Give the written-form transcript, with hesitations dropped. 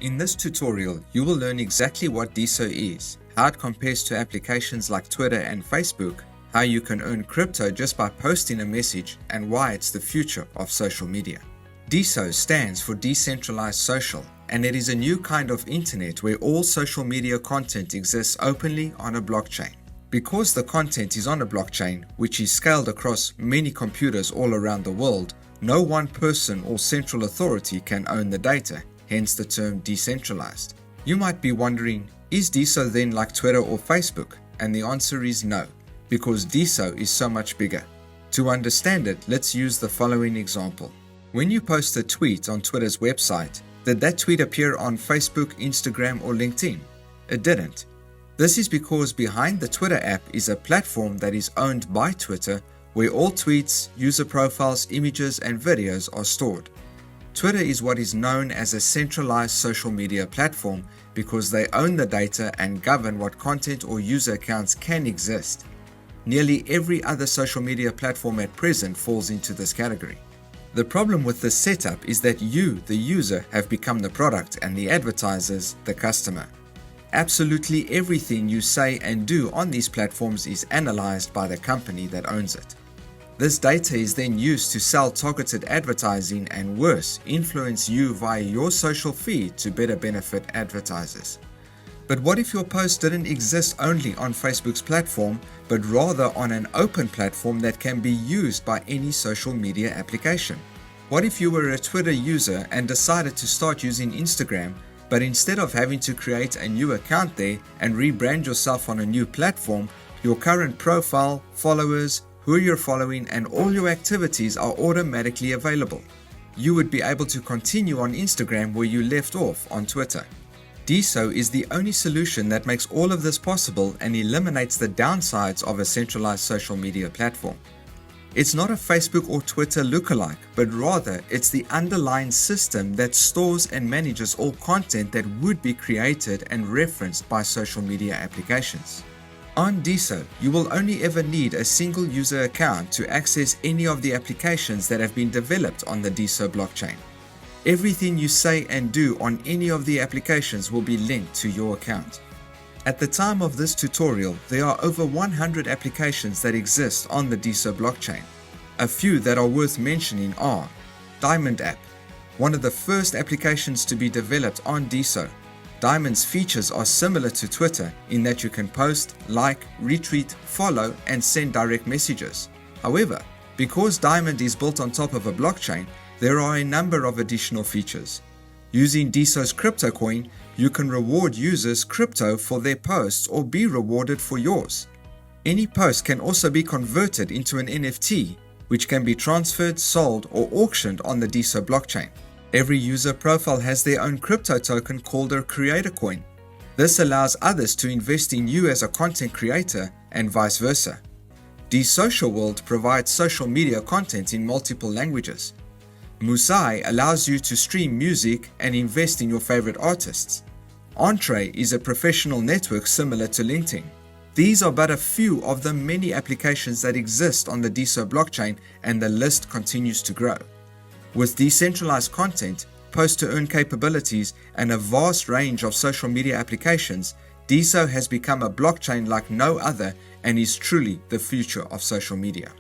In this tutorial, you will learn exactly what DeSo is, how it compares to applications like Twitter and Facebook, how you can earn crypto just by posting a message, and why it's the future of social media. DeSo stands for Decentralized Social, and it is a new kind of internet where all social media content exists openly on a blockchain. Because the content is on a blockchain, which is scaled across many computers all around the world, no one person or central authority can own the data, hence the term decentralized. You might be wondering, is DeSo then like Twitter or Facebook? And the answer is no, because DeSo is so much bigger. To understand it, let's use the following example. When you post a tweet on Twitter's website, did that tweet appear on Facebook, Instagram, or LinkedIn? It didn't. This is because behind the Twitter app is a platform that is owned by Twitter, where all tweets, user profiles, images, and videos are stored. Twitter is what is known as a centralized social media platform because they own the data and govern what content or user accounts can exist. Nearly every other social media platform at present falls into this category. The problem with this setup is that you, the user, have become the product and the advertisers, the customer. Absolutely everything you say and do on these platforms is analyzed by the company that owns it. This data is then used to sell targeted advertising and worse, influence you via your social feed to better benefit advertisers. But what if your post didn't exist only on Facebook's platform, but rather on an open platform that can be used by any social media application? What if you were a Twitter user and decided to start using Instagram, but instead of having to create a new account there and rebrand yourself on a new platform, your current profile, followers, who you're following, and all your activities are automatically available? You would be able to continue on Instagram where you left off on Twitter. DeSo is the only solution that makes all of this possible and eliminates the downsides of a centralized social media platform. It's not a Facebook or Twitter lookalike, but rather it's the underlying system that stores and manages all content that would be created and referenced by social media applications. On DeSo, you will only ever need a single user account to access any of the applications that have been developed on the DeSo blockchain. Everything you say and do on any of the applications will be linked to your account. At the time of this tutorial, there are over 100 applications that exist on the DeSo blockchain. A few that are worth mentioning are Diamond app, one of the first applications to be developed on DeSo. Diamond's features are similar to Twitter in that you can post, like, retweet, follow, and send direct messages. However, because Diamond is built on top of a blockchain, there are a number of additional features. Using DeSo's crypto coin, you can reward users crypto for their posts or be rewarded for yours. Any post can also be converted into an NFT, which can be transferred, sold, or auctioned on the DeSo blockchain. Every user profile has their own crypto token called a creator coin. This allows others to invest in you as a content creator and vice versa. DeSocial World provides social media content in multiple languages. Musai allows you to stream music and invest in your favorite artists. Entree is a professional network similar to LinkedIn. These are but a few of the many applications that exist on the DeSo blockchain, and the list continues to grow. With decentralized content, post-to-earn capabilities, and a vast range of social media applications, DeSo has become a blockchain like no other and is truly the future of social media.